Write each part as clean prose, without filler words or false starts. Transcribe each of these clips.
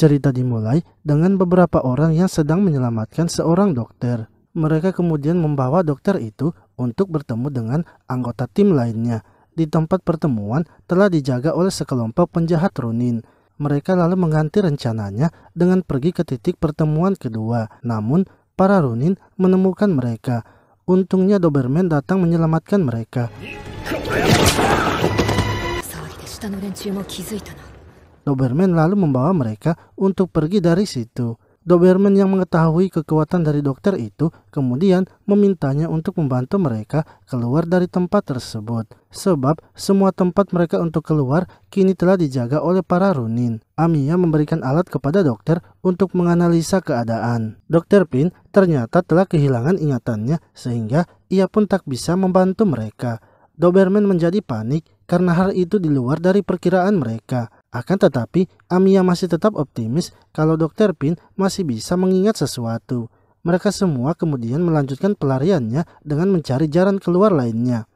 Cerita dimulai dengan beberapa orang yang sedang menyelamatkan seorang dokter. Mereka kemudian membawa dokter itu untuk bertemu dengan anggota tim lainnya. Di tempat pertemuan telah dijaga oleh sekelompok penjahat Ronin. Mereka lalu mengganti rencananya dengan pergi ke titik pertemuan kedua. Namun, para Ronin menemukan mereka. Untungnya Doberman datang menyelamatkan mereka. Doberman lalu membawa mereka untuk pergi dari situ. Doberman yang mengetahui kekuatan dari dokter itu kemudian memintanya untuk membantu mereka keluar dari tempat tersebut. Sebab semua tempat mereka untuk keluar kini telah dijaga oleh para Ronin. Amiya memberikan alat kepada dokter untuk menganalisa keadaan. Dr. Pin ternyata telah kehilangan ingatannya sehingga ia pun tak bisa membantu mereka. Doberman menjadi panik karena hal itu di luar dari perkiraan mereka. Akan tetapi, Amiya masih tetap optimis kalau Dr. Pin masih bisa mengingat sesuatu. Mereka semua kemudian melanjutkan pelariannya dengan mencari jalan keluar lainnya.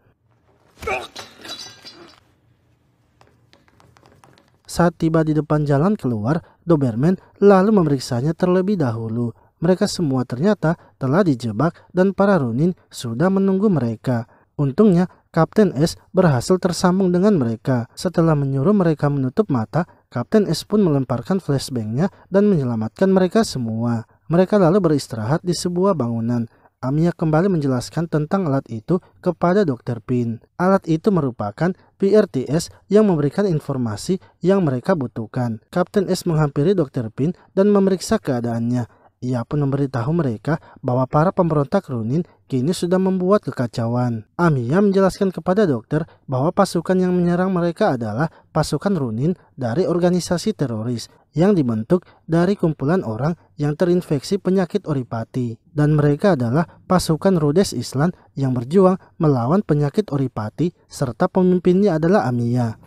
Saat tiba di depan jalan keluar, Doberman lalu memeriksanya terlebih dahulu. Mereka semua ternyata telah dijebak dan para Ronin sudah menunggu mereka. Untungnya, Kapten S berhasil tersambung dengan mereka. Setelah menyuruh mereka menutup mata, Kapten S pun melemparkan flashbangnya dan menyelamatkan mereka semua. Mereka lalu beristirahat di sebuah bangunan. Amiya kembali menjelaskan tentang alat itu kepada Dr. Pin. Alat itu merupakan PRTS yang memberikan informasi yang mereka butuhkan. Kapten S menghampiri Dr. Pin dan memeriksa keadaannya. Ia pun memberitahu mereka bahwa para pemberontak Ronin kini sudah membuat kekacauan. Amiya menjelaskan kepada dokter bahwa pasukan yang menyerang mereka adalah pasukan Ronin dari organisasi teroris yang dibentuk dari kumpulan orang yang terinfeksi penyakit oripati. Dan mereka adalah pasukan Rhodes Island yang berjuang melawan penyakit oripati serta pemimpinnya adalah Amiya.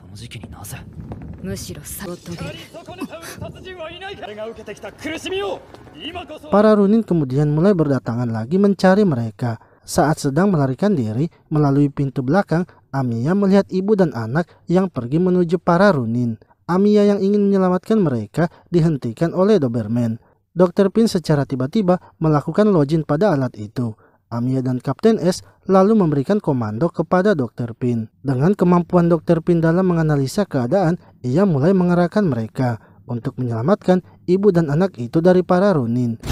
Para Ronin kemudian mulai berdatangan lagi mencari mereka. Saat sedang melarikan diri melalui pintu belakang, Amiya melihat ibu dan anak yang pergi menuju para Ronin. Amiya yang ingin menyelamatkan mereka dihentikan oleh Doberman. Dr. Pin secara tiba-tiba melakukan login pada alat itu. Amiya dan Kapten S lalu memberikan komando kepada Dr. Pin. Dengan kemampuan Dr. Pin dalam menganalisa keadaan, ia mulai mengerahkan mereka untuk menyelamatkan ibu dan anak itu dari para Ronin.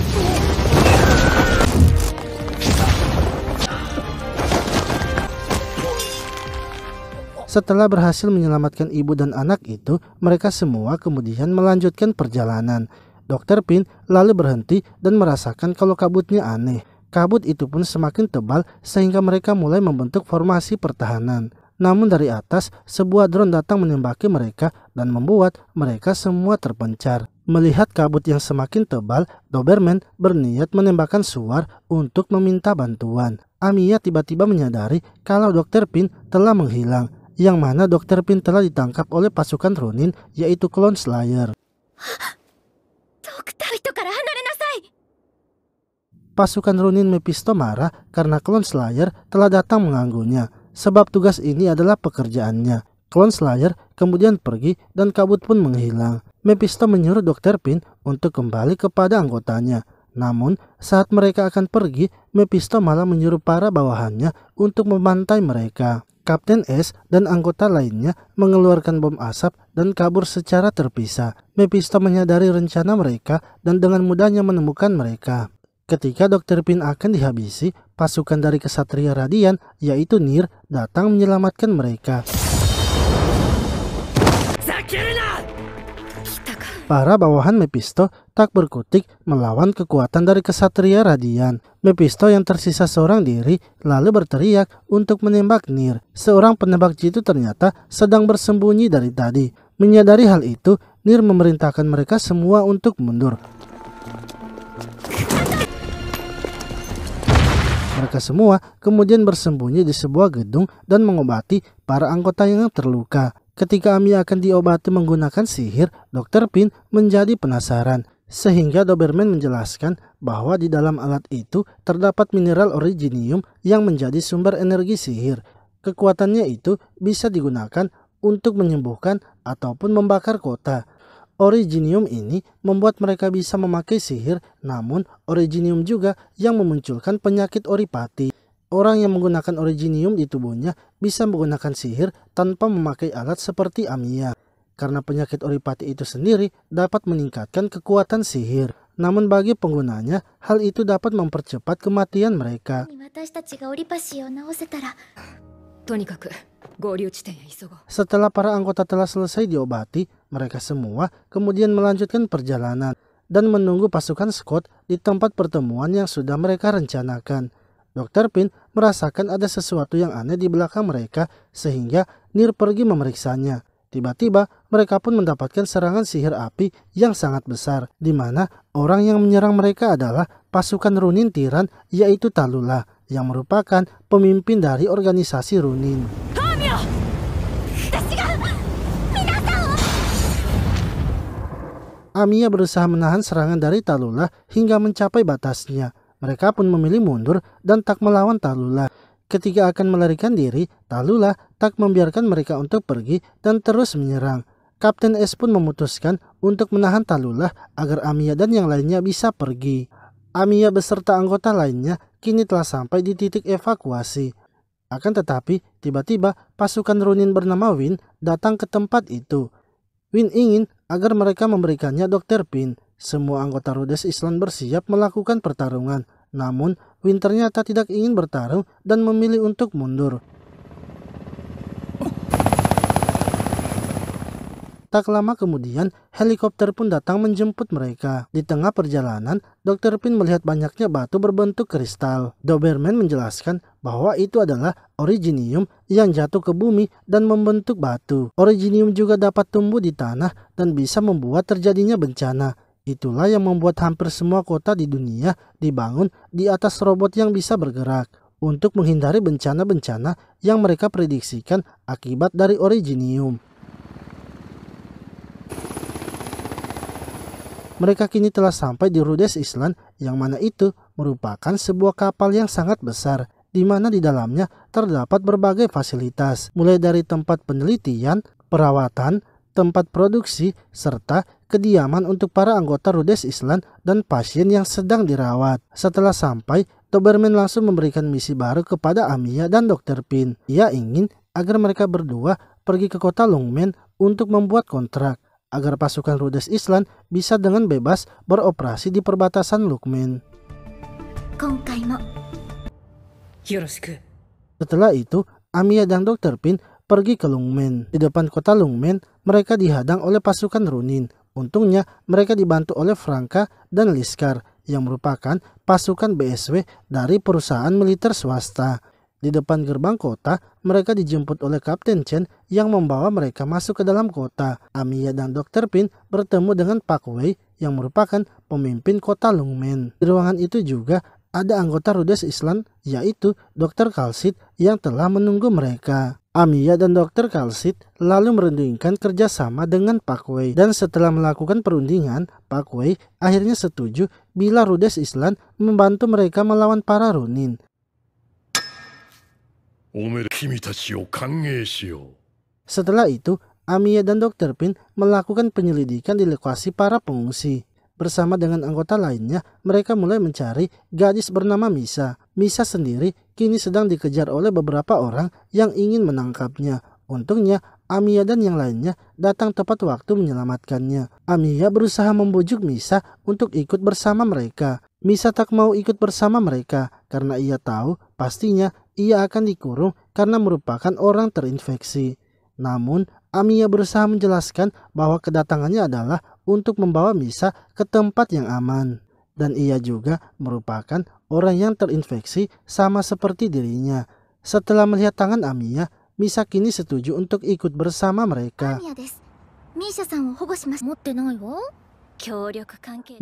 Setelah berhasil menyelamatkan ibu dan anak itu, mereka semua kemudian melanjutkan perjalanan. Dr. Pin lalu berhenti dan merasakan kalau kabutnya aneh. Kabut itu pun semakin tebal sehingga mereka mulai membentuk formasi pertahanan. Namun dari atas, sebuah drone datang menembaki mereka dan membuat mereka semua terpencar. Melihat kabut yang semakin tebal, Doberman berniat menembakkan suar untuk meminta bantuan. Amiya tiba-tiba menyadari kalau Dr. Pin telah menghilang, yang mana Dr. Pin telah ditangkap oleh pasukan Ronin, yaitu Clone Slayer. Pasukan Ronin Mephisto marah karena Clone Slayer telah datang mengganggunya, sebab tugas ini adalah pekerjaannya. Clone Slayer kemudian pergi dan kabut pun menghilang. Mephisto menyuruh Dr. Pin untuk kembali kepada anggotanya. Namun saat mereka akan pergi, Mephisto malah menyuruh para bawahannya untuk membantai mereka. Kapten S dan anggota lainnya mengeluarkan bom asap dan kabur secara terpisah. Mephisto menyadari rencana mereka dan dengan mudahnya menemukan mereka. Ketika Dr. Pin akan dihabisi, pasukan dari Kesatria Radian, yaitu Nir, datang menyelamatkan mereka. Para bawahan Mephisto tak berkutik melawan kekuatan dari Kesatria Radian. Mephisto yang tersisa seorang diri lalu berteriak untuk menembak Nir. Seorang penembak jitu ternyata sedang bersembunyi dari tadi. Menyadari hal itu, Nir memerintahkan mereka semua untuk mundur. Mereka semua kemudian bersembunyi di sebuah gedung dan mengobati para anggota yang terluka. Ketika Amiya akan diobati menggunakan sihir, Dr. Pin menjadi penasaran. Sehingga Doberman menjelaskan bahwa di dalam alat itu terdapat mineral originium yang menjadi sumber energi sihir. Kekuatannya itu bisa digunakan untuk menyembuhkan ataupun membakar kota. Originium ini membuat mereka bisa memakai sihir, namun Originium juga yang memunculkan penyakit oripati. Orang yang menggunakan Originium di tubuhnya bisa menggunakan sihir tanpa memakai alat seperti Amiya. Karena penyakit oripati itu sendiri dapat meningkatkan kekuatan sihir. Namun bagi penggunanya, hal itu dapat mempercepat kematian mereka. Setelah para anggota telah selesai diobati, mereka semua kemudian melanjutkan perjalanan dan menunggu pasukan Scott di tempat pertemuan yang sudah mereka rencanakan. Dr. Pin merasakan ada sesuatu yang aneh di belakang mereka sehingga Nir pergi memeriksanya. Tiba-tiba mereka pun mendapatkan serangan sihir api yang sangat besar, di mana orang yang menyerang mereka adalah pasukan Runin Tiran, yaitu Tallulah, yang merupakan pemimpin dari organisasi Runin. Amiya berusaha menahan serangan dari Tallulah hingga mencapai batasnya. Mereka pun memilih mundur dan tak melawan Tallulah. Ketika akan melarikan diri, Tallulah tak membiarkan mereka untuk pergi dan terus menyerang. Kapten S pun memutuskan untuk menahan Tallulah agar Amiya dan yang lainnya bisa pergi. Amiya beserta anggota lainnya kini telah sampai di titik evakuasi. Akan tetapi, tiba-tiba pasukan Runin bernama Win datang ke tempat itu. Win ingin agar mereka memberikannya Dr. Pin. Semua anggota Rhodes Island bersiap melakukan pertarungan. Namun, Win ternyata tidak ingin bertarung dan memilih untuk mundur. Tak lama kemudian, helikopter pun datang menjemput mereka. Di tengah perjalanan, Dr. Pin melihat banyaknya batu berbentuk kristal. Doberman menjelaskan bahwa itu adalah Originium yang jatuh ke bumi dan membentuk batu. Originium juga dapat tumbuh di tanah dan bisa membuat terjadinya bencana. Itulah yang membuat hampir semua kota di dunia dibangun di atas robot yang bisa bergerak untuk menghindari bencana-bencana yang mereka prediksikan akibat dari Originium. Mereka kini telah sampai di Rhodes Island yang mana itu merupakan sebuah kapal yang sangat besar di mana di dalamnya terdapat berbagai fasilitas mulai dari tempat penelitian, perawatan, tempat produksi, serta kediaman untuk para anggota Rhodes Island dan pasien yang sedang dirawat. Setelah sampai, Doberman langsung memberikan misi baru kepada Amiya dan Dr. Pin. Ia ingin agar mereka berdua pergi ke kota Lungmen untuk membuat kontrak agar pasukan Rhodes Island bisa dengan bebas beroperasi di perbatasan Lungmen. Setelah itu, Amiya dan Dr. Pin pergi ke Lungmen. Di depan kota Lungmen, mereka dihadang oleh pasukan Runin. Untungnya, mereka dibantu oleh Franka dan Liskar yang merupakan pasukan BSW dari perusahaan militer swasta. Di depan gerbang kota, mereka dijemput oleh Kapten Chen yang membawa mereka masuk ke dalam kota. Amiya dan Dr. Pin bertemu dengan Pak Wei yang merupakan pemimpin kota Lungmen. Di ruangan itu juga ada anggota Rhodes Island yaitu Dr. Kalsit yang telah menunggu mereka. Amiya dan Dr. Kalsit lalu merundingkan kerjasama dengan Pak Wei. Dan setelah melakukan perundingan, Pak Wei akhirnya setuju bila Rhodes Island membantu mereka melawan para Runin. Setelah itu, Amiya dan Dr. Pin melakukan penyelidikan di lokasi para pengungsi. Bersama dengan anggota lainnya, mereka mulai mencari gadis bernama Misa. Misa sendiri kini sedang dikejar oleh beberapa orang yang ingin menangkapnya. Untungnya, Amiya dan yang lainnya datang tepat waktu menyelamatkannya. Amiya berusaha membujuk Misa untuk ikut bersama mereka. Misa tak mau ikut bersama mereka karena ia tahu pastinya ia akan dikurung karena merupakan orang terinfeksi. Namun, Amiya berusaha menjelaskan bahwa kedatangannya adalah untuk membawa Misa ke tempat yang aman. Dan ia juga merupakan orang yang terinfeksi sama seperti dirinya. Setelah melihat tangan Amiya, Misa kini setuju untuk ikut bersama mereka.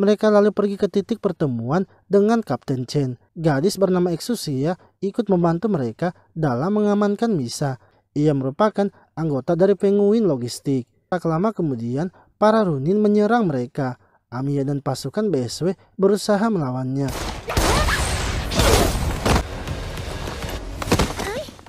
Mereka lalu pergi ke titik pertemuan dengan Kapten Chen. Gadis bernama Exusia ikut membantu mereka dalam mengamankan Misa. Ia merupakan anggota dari Penguin Logistik. Tak lama kemudian, para Runin menyerang mereka. Amiya dan pasukan BSW berusaha melawannya.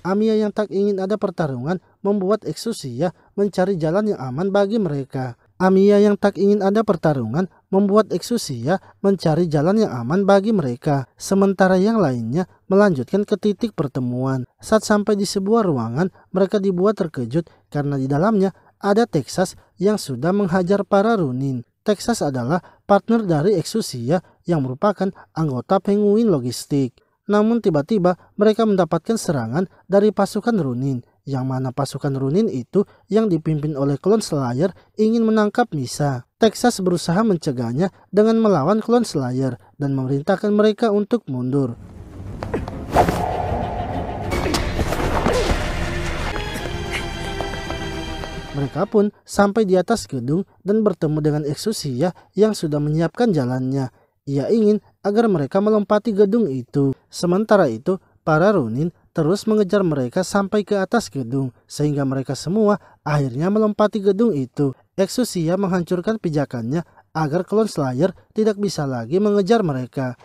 Amiya yang tak ingin ada pertarungan membuat Exusia mencari jalan yang aman bagi mereka. Amiya yang tak ingin ada pertarungan membuat Exusia mencari jalan yang aman bagi mereka. Sementara yang lainnya melanjutkan ke titik pertemuan. Saat sampai di sebuah ruangan, mereka dibuat terkejut karena di dalamnya ada Texas yang sudah menghajar para Ronin. Texas adalah partner dari Exusia yang merupakan anggota Penguin Logistik. Namun tiba-tiba mereka mendapatkan serangan dari pasukan Ronin, yang mana pasukan Ronin itu yang dipimpin oleh Clone Slayer ingin menangkap Misa. Texas berusaha mencegahnya dengan melawan Clone Slayer dan memerintahkan mereka untuk mundur. Mereka pun sampai di atas gedung dan bertemu dengan Exusia yang sudah menyiapkan jalannya. Ia ingin agar mereka melompati gedung itu. Sementara itu, para Ronin terus mengejar mereka sampai ke atas gedung, sehingga mereka semua akhirnya melompati gedung itu. Exusia menghancurkan pijakannya agar Clone Slayer tidak bisa lagi mengejar mereka.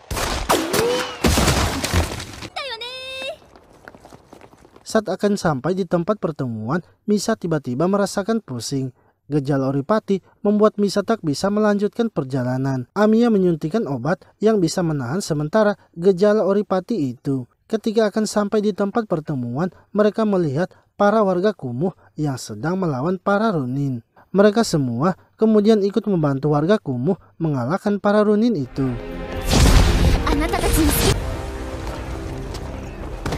Saat akan sampai di tempat pertemuan, Misa tiba-tiba merasakan pusing. Gejala oripati membuat Misa tak bisa melanjutkan perjalanan. Amiya menyuntikkan obat yang bisa menahan sementara gejala oripati itu. Ketika akan sampai di tempat pertemuan, mereka melihat para warga kumuh yang sedang melawan para Ronin. Mereka semua kemudian ikut membantu warga kumuh mengalahkan para Ronin itu.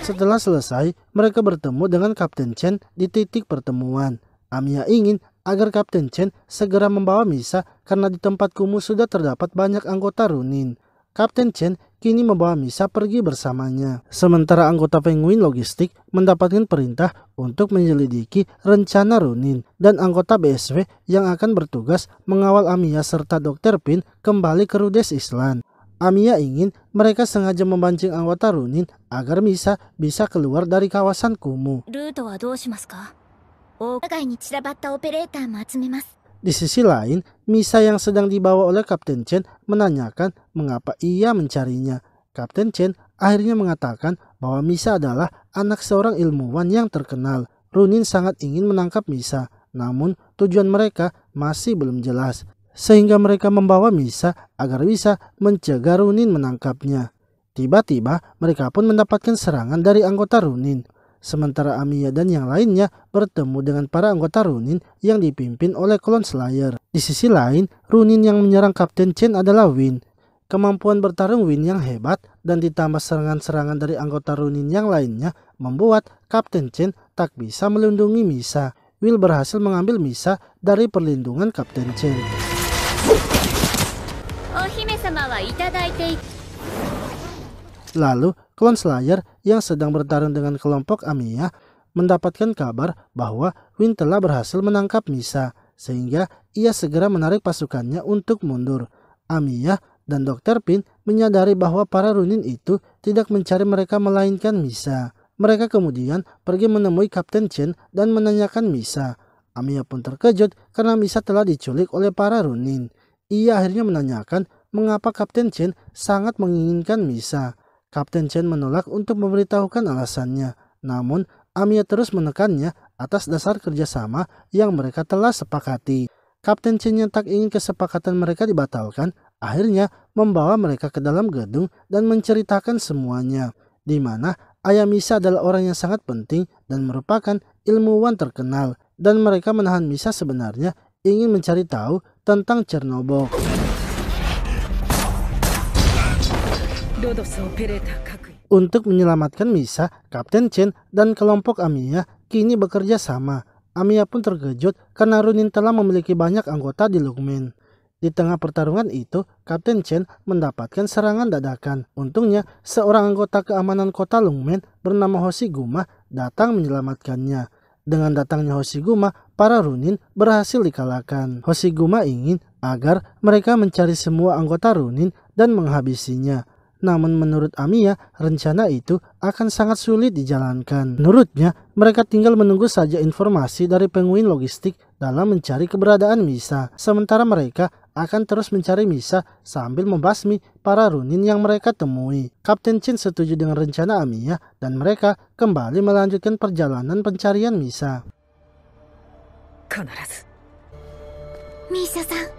Setelah selesai, mereka bertemu dengan Kapten Chen di titik pertemuan. Amiya ingin agar Kapten Chen segera membawa Misa karena di tempat kumuh sudah terdapat banyak anggota Ronin. Kapten Chen kini membawa Misa pergi bersamanya. Sementara anggota Penguin Logistik mendapatkan perintah untuk menyelidiki rencana Ronin dan anggota BSW yang akan bertugas mengawal Amiya serta Dr. Pin kembali ke Rhodes Island. Amiya ingin mereka sengaja memancing anggota Ronin agar Misa bisa keluar dari kawasan kumuh. Di sisi lain, Misa yang sedang dibawa oleh Kapten Chen menanyakan mengapa ia mencarinya. Kapten Chen akhirnya mengatakan bahwa Misa adalah anak seorang ilmuwan yang terkenal. Ronin sangat ingin menangkap Misa, namun tujuan mereka masih belum jelas. Sehingga mereka membawa Misa agar bisa mencegah Ronin menangkapnya. Tiba-tiba mereka pun mendapatkan serangan dari anggota Ronin. Sementara Amiya dan yang lainnya bertemu dengan para anggota Ronin yang dipimpin oleh Clone Slayer. Di sisi lain, Ronin yang menyerang Kapten Chen adalah Win. Kemampuan bertarung Win yang hebat dan ditambah serangan-serangan dari anggota Ronin yang lainnya membuat Kapten Chen tak bisa melindungi Misa. Will berhasil mengambil Misa dari perlindungan Kapten Chen. Lalu, Clone Slayer yang sedang bertarung dengan kelompok Amiya mendapatkan kabar bahwa Win telah berhasil menangkap Misa, sehingga ia segera menarik pasukannya untuk mundur. Amiya dan Dr. Pin menyadari bahwa para Ronin itu tidak mencari mereka melainkan Misa. Mereka kemudian pergi menemui Kapten Chen dan menanyakan Misa. Amiya pun terkejut karena Misa telah diculik oleh para Ronin. Ia akhirnya menanyakan mengapa Kapten Chen sangat menginginkan Misa. Kapten Chen menolak untuk memberitahukan alasannya. Namun, Amiya terus menekannya atas dasar kerjasama yang mereka telah sepakati. Kapten Chen yang tak ingin kesepakatan mereka dibatalkan, akhirnya membawa mereka ke dalam gedung dan menceritakan semuanya. Di mana ayah Misa adalah orang yang sangat penting dan merupakan ilmuwan terkenal. Dan mereka menahan Misa sebenarnya ingin mencari tahu tentang Chernobog. Untuk menyelamatkan Misa, Kapten Chen dan kelompok Amiya kini bekerja sama. Amiya pun terkejut karena Ronin telah memiliki banyak anggota di Lungmen. Di tengah pertarungan itu, Kapten Chen mendapatkan serangan dadakan. Untungnya, seorang anggota keamanan kota Lungmen bernama Hoshiguma datang menyelamatkannya. Dengan datangnya Hoshiguma, para Ronin berhasil dikalahkan. Hoshiguma ingin agar mereka mencari semua anggota Ronin dan menghabisinya. Namun menurut Amiya, rencana itu akan sangat sulit dijalankan. Menurutnya, mereka tinggal menunggu saja informasi dari Penguin Logistik dalam mencari keberadaan Misa. Sementara mereka akan terus mencari Misa sambil membasmi para Ronin yang mereka temui. Kapten Chen setuju dengan rencana Amiya dan mereka kembali melanjutkan perjalanan pencarian Misa. Misha-san.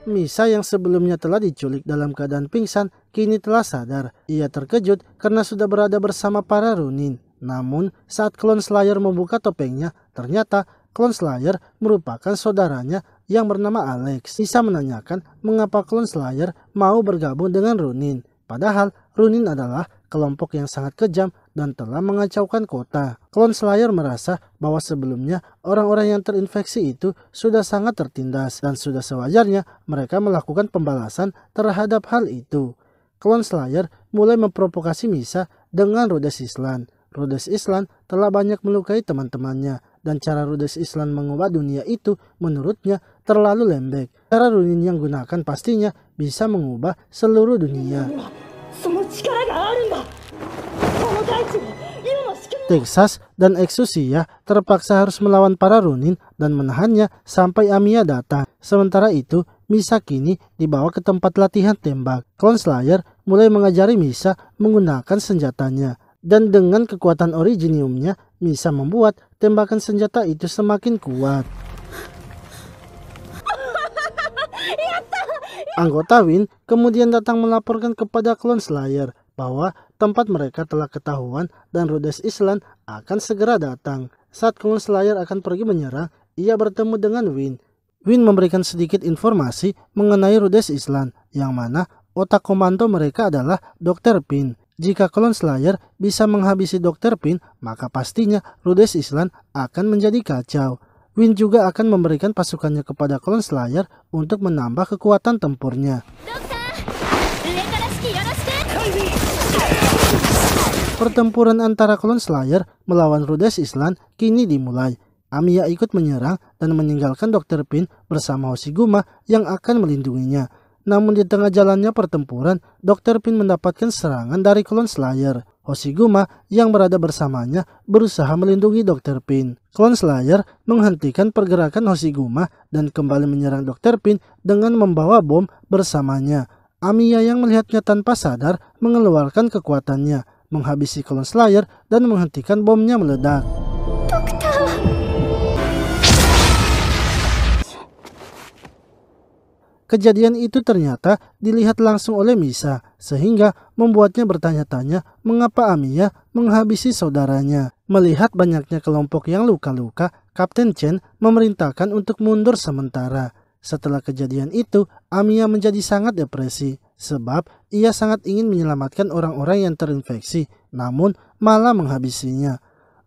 Misa yang sebelumnya telah diculik dalam keadaan pingsan, kini telah sadar. Ia terkejut karena sudah berada bersama para Ronin. Namun, saat Clone Slayer membuka topengnya, ternyata Clone Slayer merupakan saudaranya yang bernama Alex. Misa menanyakan mengapa Clone Slayer mau bergabung dengan Ronin. Padahal, Ronin adalah kelompok yang sangat kejam dan telah mengacaukan kota. Clone Slayer merasa bahwa sebelumnya orang-orang yang terinfeksi itu sudah sangat tertindas dan sudah sewajarnya mereka melakukan pembalasan terhadap hal itu. Clone Slayer mulai memprovokasi Misa dengan Rhodes Island. Rhodes Island telah banyak melukai teman-temannya dan cara Rhodes Island mengubah dunia itu menurutnya terlalu lembek. Cara Ronin yang gunakan pastinya bisa mengubah seluruh dunia. Texas dan Exosia terpaksa harus melawan para Ronin dan menahannya sampai Amiya datang. Sementara itu, Misa kini dibawa ke tempat latihan tembak. Clone Slayer mulai mengajari Misa menggunakan senjatanya. Dan dengan kekuatan originiumnya, Misa membuat tembakan senjata itu semakin kuat. Anggota Win kemudian datang melaporkan kepada Clone Slayer bahwa tempat mereka telah ketahuan dan Rhodes Island akan segera datang. Saat Clone Slayer akan pergi menyerang, ia bertemu dengan Win. Win memberikan sedikit informasi mengenai Rhodes Island, yang mana otak komando mereka adalah Dr. Pin. Jika Clone Slayer bisa menghabisi Dr. Pin, maka pastinya Rhodes Island akan menjadi kacau. Win juga akan memberikan pasukannya kepada Clone Slayer untuk menambah kekuatan tempurnya. Pertempuran antara Clone Slayer melawan Rhodes Island kini dimulai. Amiya ikut menyerang dan meninggalkan Dr. Pin bersama Hoshiguma yang akan melindunginya. Namun di tengah jalannya pertempuran, Dr. Pin mendapatkan serangan dari Clone Slayer. Hoshiguma yang berada bersamanya berusaha melindungi Dr. Pin. Clone Slayer menghentikan pergerakan Hoshiguma dan kembali menyerang Dr. Pin dengan membawa bom bersamanya. Amiya yang melihatnya tanpa sadar mengeluarkan kekuatannya, menghabisi Clone Slayer dan menghentikan bomnya meledak. Kejadian itu ternyata dilihat langsung oleh Misa, sehingga membuatnya bertanya-tanya mengapa Amiya menghabisi saudaranya. Melihat banyaknya kelompok yang luka-luka, Kapten Chen memerintahkan untuk mundur sementara. Setelah kejadian itu, Amiya menjadi sangat depresi, sebab ia sangat ingin menyelamatkan orang-orang yang terinfeksi, namun malah menghabisinya.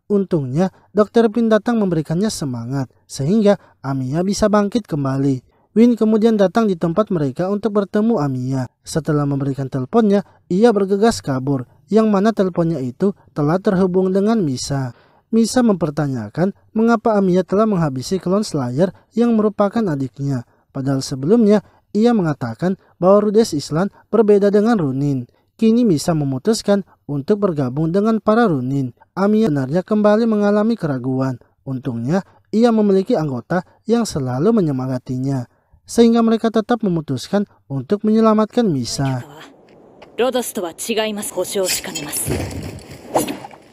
Untungnya, Dr. Pin datang memberikannya semangat, sehingga Amiya bisa bangkit kembali. Win kemudian datang di tempat mereka untuk bertemu Amiya. Setelah memberikan teleponnya, ia bergegas kabur, yang mana teleponnya itu telah terhubung dengan Misa. Misa mempertanyakan mengapa Amiya telah menghabisi Clone Slayer yang merupakan adiknya. Padahal sebelumnya, ia mengatakan bahwa Rhodes Island berbeda dengan Ronin. Kini Misa memutuskan untuk bergabung dengan para Ronin. Amiya benarnya kembali mengalami keraguan. Untungnya, ia memiliki anggota yang selalu menyemangatinya, sehingga mereka tetap memutuskan untuk menyelamatkan Misa.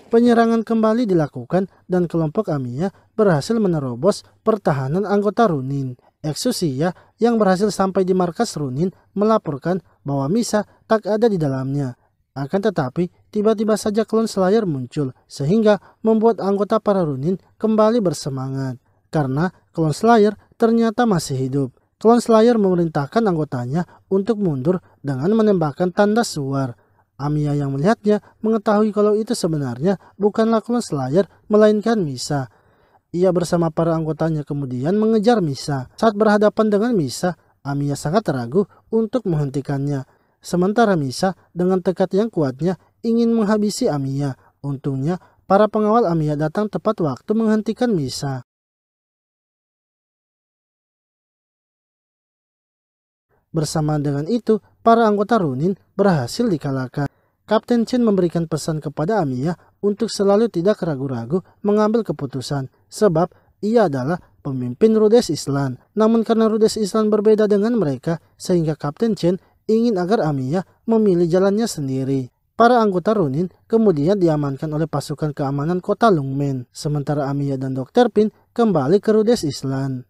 Penyerangan kembali dilakukan dan kelompok Amiya berhasil menerobos pertahanan anggota Ronin. Exosia yang berhasil sampai di markas Ronin melaporkan bahwa Misa tak ada di dalamnya. Akan tetapi, tiba-tiba saja Clone Slayer muncul, sehingga membuat anggota para Ronin kembali bersemangat. Karena Clone Slayer ternyata masih hidup. Clone Slayer memerintahkan anggotanya untuk mundur dengan menembakkan tanda suar. Amiya yang melihatnya mengetahui kalau itu sebenarnya bukanlah Clone Slayer melainkan Misa. Ia bersama para anggotanya kemudian mengejar Misa. Saat berhadapan dengan Misa, Amiya sangat ragu untuk menghentikannya. Sementara Misa dengan tekad yang kuatnya ingin menghabisi Amiya. Untungnya para pengawal Amiya datang tepat waktu menghentikan Misa. Bersamaan dengan itu, para anggota Ronin berhasil dikalahkan. Kapten Chen memberikan pesan kepada Amiya untuk selalu tidak ragu-ragu mengambil keputusan, sebab ia adalah pemimpin Rhodes Island. Namun karena Rhodes Island berbeda dengan mereka, sehingga Kapten Chen ingin agar Amiya memilih jalannya sendiri. Para anggota Ronin kemudian diamankan oleh pasukan keamanan kota Lungmen, sementara Amiya dan Dr. Pin kembali ke Rhodes Island.